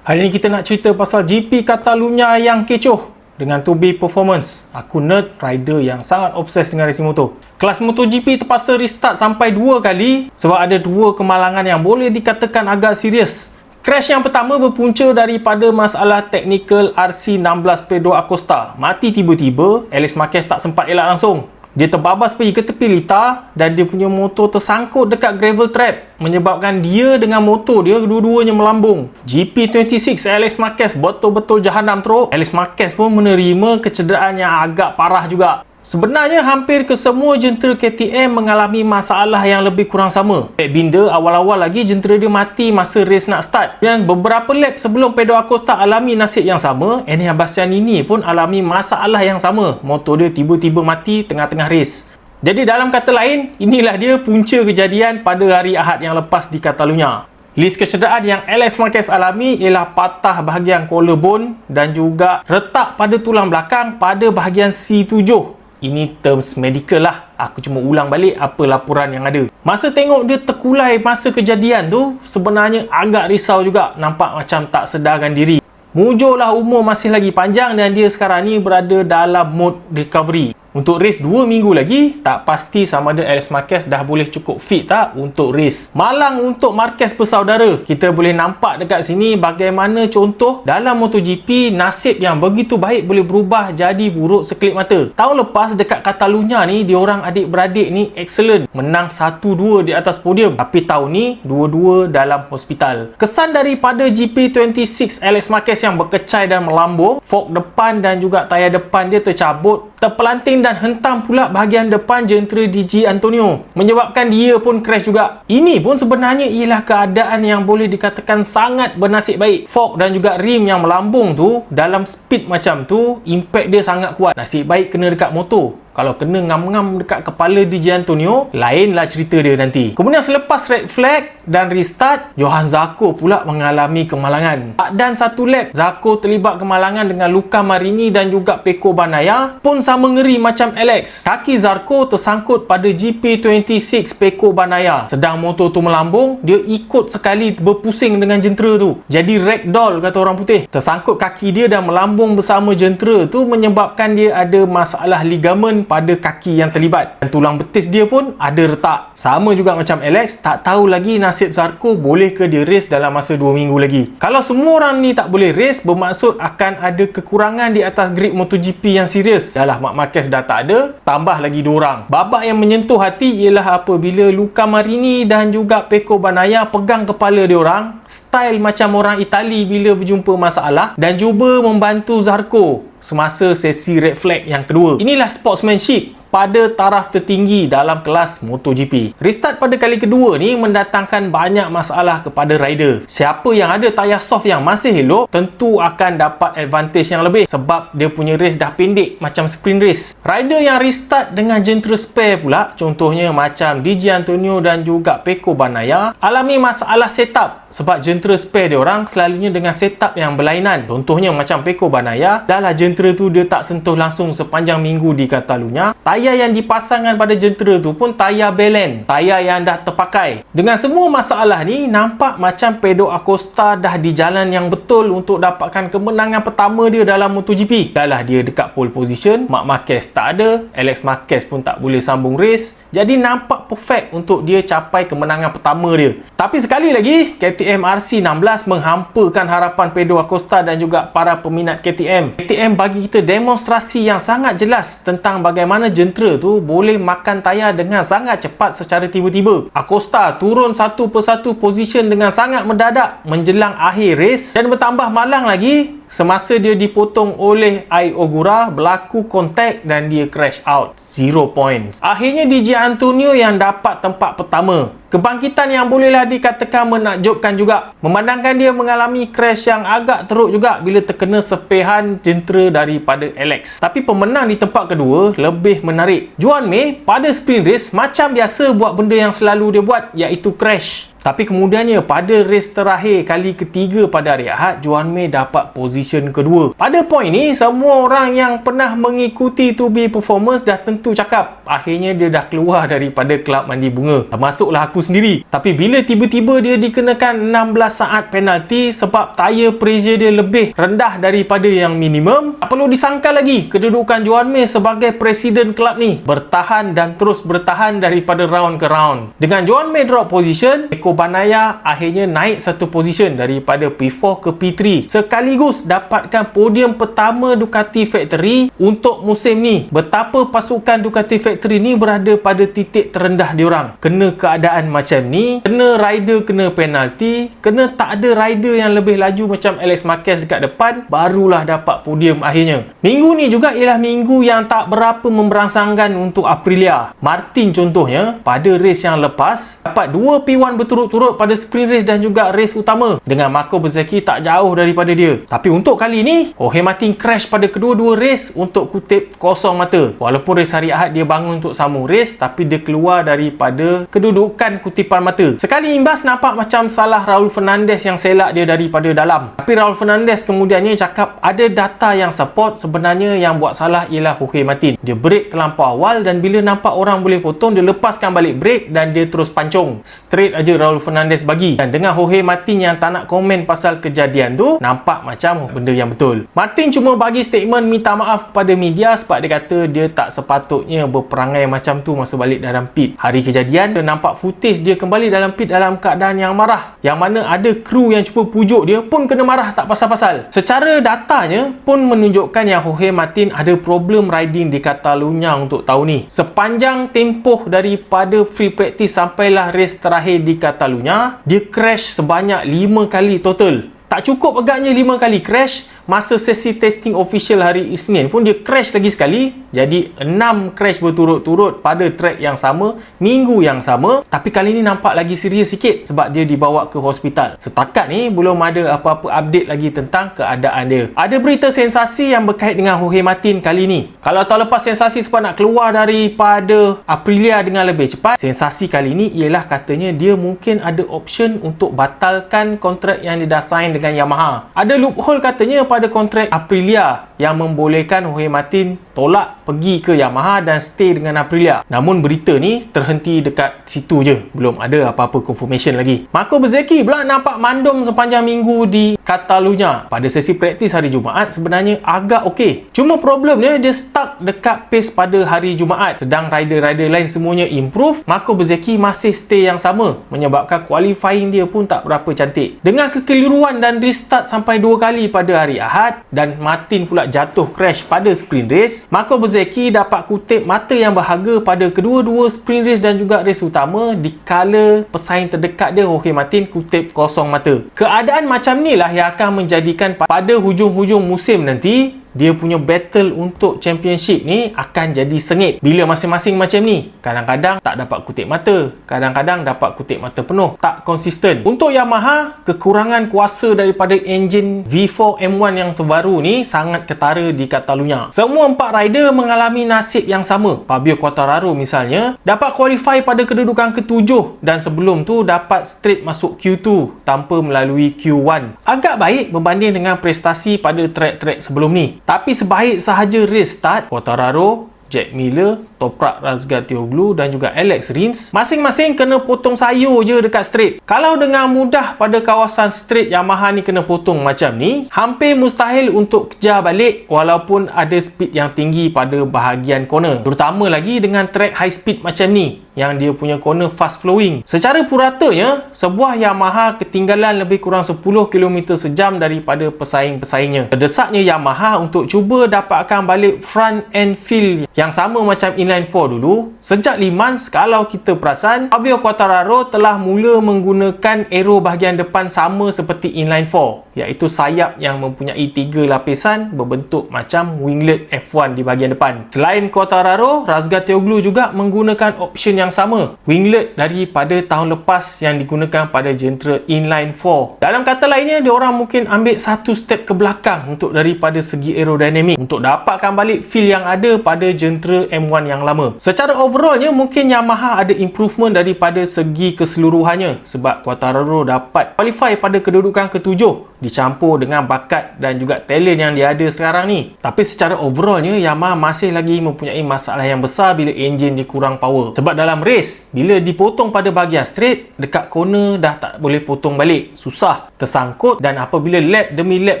Hari ni kita nak cerita pasal GP Catalunya yang kecoh dengan 2B Performance. Aku nerd rider yang sangat obses dengan racing motor. Kelas MotoGP terpaksa restart sampai 2 kali sebab ada 2 kemalangan yang boleh dikatakan agak serius. Crash yang pertama berpunca daripada masalah teknikal RC16 Pedro Acosta. Mati tiba-tiba, Alex Marquez tak sempat elak langsung. Dia terbabas pergi ke tepi litar dan dia punya motor tersangkut dekat gravel trap, menyebabkan dia dengan motor dia dua-duanya melambung. GP26 Alex Marquez betul-betul jahanam teruk. Alex Marquez pun menerima kecederaan yang agak parah juga. Sebenarnya hampir kesemua jentera KTM mengalami masalah yang lebih kurang sama. Pat Binder awal-awal lagi jentera dia mati masa race nak start. Dan beberapa lap sebelum Pedro Acosta alami nasib yang sama, Enea Bastianini pun alami masalah yang sama. Motor dia tiba-tiba mati tengah-tengah race. Jadi dalam kata lain, inilah dia punca kejadian pada hari Ahad yang lepas di Catalunya. List kecederaan yang Alex Marquez alami ialah patah bahagian collarbone dan juga retak pada tulang belakang pada bahagian C7. Ini terms medical lah. Aku cuma ulang balik apa laporan yang ada. Masa tengok dia terkulai masa kejadian tu, sebenarnya agak risau juga. Nampak macam tak sedarkan diri. Mujurlah umur masih lagi panjang dan dia sekarang ni berada dalam mode recovery. Untuk race 2 minggu lagi, tak pasti sama ada Alex Marquez dah boleh cukup fit tak untuk race. Malang untuk Marquez bersaudara. Kita boleh nampak dekat sini bagaimana contoh dalam MotoGP nasib yang begitu baik boleh berubah jadi buruk sekelip mata. Tahun lepas dekat Catalunya ni, diorang adik-beradik ni excellent. Menang 1-2 di atas podium. Tapi tahun ni, dua-dua dalam hospital. Kesan daripada GP26 Alex Marquez yang berkecai dan melambung, fork depan dan juga tayar depan dia tercabut, terpelanting dan hentam pula bahagian depan jentera DJ Antonio, menyebabkan dia pun crash juga. Ini pun sebenarnya ialah keadaan yang boleh dikatakan sangat bernasib baik. Fork dan juga rim yang melambung tu, dalam speed macam tu, impact dia sangat kuat. Nasib baik kena dekat motor. Kalau kena ngam-ngam dekat kepala DJ Antonio, lainlah cerita dia nanti. Kemudian selepas red flag dan restart, Johann Zarco pula mengalami kemalangan. Tak dan 1 lap, Zarco terlibat kemalangan dengan Luca Marini dan juga Pecco Bagnaia pun sama ngeri macam Alex. Kaki Zarco tersangkut pada GP26 Pecco Bagnaia. Sedang motor tu melambung, dia ikut sekali berpusing dengan jentera tu. Jadi ragdoll kata orang putih. Tersangkut kaki dia dan melambung bersama jentera tu menyebabkan dia ada masalah ligamen pada kaki yang terlibat. Dan tulang betis dia pun ada retak. Sama juga macam Alex, tak tahu lagi nasib Zarco boleh ke dia race dalam masa 2 minggu lagi. Kalau semua orang ni tak boleh race, bermaksud akan ada kekurangan di atas grid MotoGP yang serius. Dahlah Marc Marquez dah tak ada, tambah lagi 2 orang. Babak yang menyentuh hati ialah apabila Luca Marini dan juga Pecco Bagnaia pegang kepala dia orang, style macam orang Itali bila berjumpa masalah, dan cuba membantu Zarco semasa sesi red flag yang kedua. Inilah sportsmanship pada taraf tertinggi dalam kelas MotoGP. Restart pada kali kedua ni mendatangkan banyak masalah kepada rider. Siapa yang ada tayar soft yang masih elok, tentu akan dapat advantage yang lebih sebab dia punya race dah pendek macam sprint race. Rider yang restart dengan jentera spare pula, contohnya macam DJ Antonio dan juga Pecco Bagnaia, alami masalah setup sebab jentera spare dia orang selalunya dengan setup yang berlainan. Contohnya macam Pecco Bagnaia, dahlah jentera tu dia tak sentuh langsung sepanjang minggu di Catalunya. Tayar yang dipasangkan pada jentera tu pun tayar Belen, tayar yang dah terpakai. Dengan semua masalah ni, nampak macam Pedro Acosta dah di jalan yang betul untuk dapatkan kemenangan pertama dia dalam MotoGP. Dahlah dia dekat pole position, Marc Marquez tak ada, Alex Marquez pun tak boleh sambung race. Jadi nampak perfect untuk dia capai kemenangan pertama dia. Tapi sekali lagi, KTM RC16 menghampakan harapan Pedro Acosta dan juga para peminat KTM. KTM bagi kita demonstrasi yang sangat jelas tentang bagaimana jentera tu boleh makan tayar dengan sangat cepat secara tiba-tiba. Acosta turun satu persatu position dengan sangat mendadak menjelang akhir race, dan bertambah malang lagi semasa dia dipotong oleh Ai Ogura, berlaku kontak dan dia crash out. 0 points. Akhirnya DJ Antonio yang dapat tempat pertama. Kebangkitan yang bolehlah dikatakan menakjubkan juga, memandangkan dia mengalami crash yang agak teruk juga bila terkena sepihan jentera daripada Alex. Tapi pemenang di tempat kedua lebih menarik. Juan May pada sprint race macam biasa buat benda yang selalu dia buat, iaitu crash. Tapi kemudiannya pada race terakhir kali ketiga pada hari Ahad, Joan Mir dapat position kedua. Pada poin ni, semua orang yang pernah mengikuti 2B Performance dah tentu cakap akhirnya dia dah keluar daripada kelab mandi bunga, termasuklah aku sendiri. Tapi bila tiba-tiba dia dikenakan 16 saat penalti sebab tayar pressure dia lebih rendah daripada yang minimum, tak perlu disangkal lagi kedudukan Joan Mir sebagai presiden kelab ni bertahan dan terus bertahan daripada round ke round. Dengan Joan Mir drop position, Pecco Bagnaia akhirnya naik satu position daripada P4 ke P3, sekaligus dapatkan podium pertama Ducati Factory untuk musim ni. Betapa pasukan Ducati Factory ni berada pada titik terendah diorang. Kena keadaan macam ni, kena rider kena penalti, kena tak ada rider yang lebih laju macam Alex Marquez dekat depan, barulah dapat podium akhirnya. Minggu ni juga ialah minggu yang tak berapa memberangsangkan untuk Aprilia. Martin contohnya, pada race yang lepas dapat 2 P1 berturut-turut pada sprint race dan juga race utama, dengan Marco Bezzecchi tak jauh daripada dia. Tapi untuk kali ni, Jorge Martin crash pada kedua-dua race untuk kutip kosong mata. Walaupun race hari Ahad dia bangun untuk sambung race, tapi dia keluar daripada kedudukan kutipan mata. Sekali imbas nampak macam salah Raul Fernandez yang selak dia daripada dalam. Tapi Raul Fernandez kemudiannya cakap ada data yang support sebenarnya yang buat salah ialah Jorge Martin. Dia break terlampau awal dan bila nampak orang boleh potong, dia lepaskan balik break dan dia terus pancung. Straight aja Raul Fernandez bagi. Dan dengan Jorge Martin yang tak nak komen pasal kejadian tu, nampak macam benda yang betul. Martin cuma bagi statement minta maaf kepada media sebab dia kata dia tak sepatutnya berperangai macam tu masa balik dalam pit. Hari kejadian, dia nampak footage dia kembali dalam pit dalam keadaan yang marah, yang mana ada kru yang cuba pujuk dia pun kena marah tak pasal-pasal. Secara datanya pun menunjukkan yang Jorge Martin ada problem riding di Catalunya untuk tahun ni. Sepanjang tempoh daripada free practice sampailah race terakhir di Catalunya, dia crash sebanyak 5 kali total. Tak cukup agaknya 5 kali crash, masa sesi testing official hari Isnin pun dia crash lagi sekali. Jadi 6 crash berturut-turut pada track yang sama, minggu yang sama. Tapi kali ni nampak lagi serius sikit sebab dia dibawa ke hospital. Setakat ni belum ada apa-apa update lagi tentang keadaan dia. Ada berita sensasi yang berkait dengan Jorge Martin kali ni. Kalau tahun lepas sensasi sebab nak keluar daripada Aprilia dengan lebih cepat, sensasi kali ni ialah katanya dia mungkin ada option untuk batalkan kontrak yang dia dah sign dengan Yamaha. Ada loophole katanya pada kontrak Aprilia yang membolehkan Jorge Martin tolak pergi ke Yamaha dan stay dengan Aprilia. Namun berita ni terhenti dekat situ je. Belum ada apa-apa confirmation lagi. Marco Bezzecchi pula nampak mandom sepanjang minggu di Catalunya. Pada sesi praktis hari Jumaat sebenarnya agak okey. Cuma problemnya dia stuck dekat pace pada hari Jumaat. Sedang rider-rider lain semuanya improve, Marco Bezzecchi masih stay yang sama, menyebabkan qualifying dia pun tak berapa cantik. Dengan kekeliruan dan restart sampai 2 kali pada hari Ahad dan Martin pula jatuh crash pada sprint race, Marco Bezzecchi dapat kutip mata yang berharga pada kedua-dua sprint race dan juga race utama dikala pesaing terdekat dia Jorge Martin kutip kosong mata. Keadaan macam ni lah yang akan menjadikan pada hujung-hujung musim nanti dia punya battle untuk championship ni akan jadi sengit. Bila masing-masing macam ni, kadang-kadang tak dapat kutip mata, kadang-kadang dapat kutip mata penuh, tak konsisten. Untuk Yamaha, kekurangan kuasa daripada enjin V4 M1 yang terbaru ni sangat ketara di Catalunya. Semua 4 rider mengalami nasib yang sama. Fabio Quartararo misalnya dapat qualify pada kedudukan ke-7 dan sebelum tu dapat straight masuk Q2 tanpa melalui Q1. Agak baik berbanding dengan prestasi pada track-track sebelum ni. Tapi sebaik sahaja race start, Quartararo, Jack Miller, Toprak Razgatlioglu dan juga Alex Rins masing-masing kena potong sayur je dekat straight. Kalau dengan mudah pada kawasan straight Yamaha ni kena potong macam ni, hampir mustahil untuk kejar balik walaupun ada speed yang tinggi pada bahagian corner. Terutama lagi dengan track high speed macam ni yang dia punya corner fast flowing. Secara puratanya, sebuah Yamaha ketinggalan lebih kurang 10 km sejam daripada pesaing-pesaingnya. Terdesaknya Yamaha untuk cuba dapatkan balik front end feel yang sama macam inline 4 dulu. Sejak Le Mans, kalau kita perasan, Fabio Quartararo telah mula menggunakan aero bahagian depan sama seperti inline 4, iaitu sayap yang mempunyai 3 lapisan berbentuk macam winglet F1 di bahagian depan. Selain Quartararo, Razgatlioglu juga menggunakan option yang sama, winglet daripada tahun lepas yang digunakan pada jentera inline 4. Dalam kata lainnya, diorang mungkin ambil satu step ke belakang untuk daripada segi aerodinamik untuk dapatkan balik feel yang ada pada jentera M1 yang yang lama. Secara overallnya, mungkin Yamaha ada improvement daripada segi keseluruhannya sebab Quartararo dapat qualify pada kedudukan ke-7 dicampur dengan bakat dan juga talent yang dia ada sekarang ni. Tapi secara overallnya, Yamaha masih lagi mempunyai masalah yang besar bila enjin dia kurang power. Sebab dalam race, bila dipotong pada bahagian straight, dekat corner dah tak boleh potong balik. Susah, tersangkut, dan apabila lap demi lap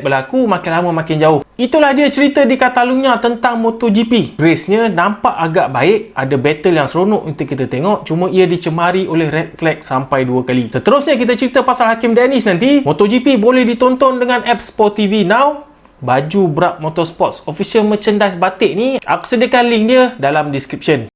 berlaku, makin lama makin jauh. Itulah dia cerita di Catalunya tentang MotoGP. Race-nya nampak agak baik, ada battle yang seronok untuk kita tengok, cuma ia dicemari oleh red flag sampai 2 kali. Seterusnya kita cerita pasal Hakim Danish nanti. MotoGP boleh ditonton dengan apps Sport TV Now. Baju Brab Motorsports official merchandise batik ni, aku sediakan link dia dalam description.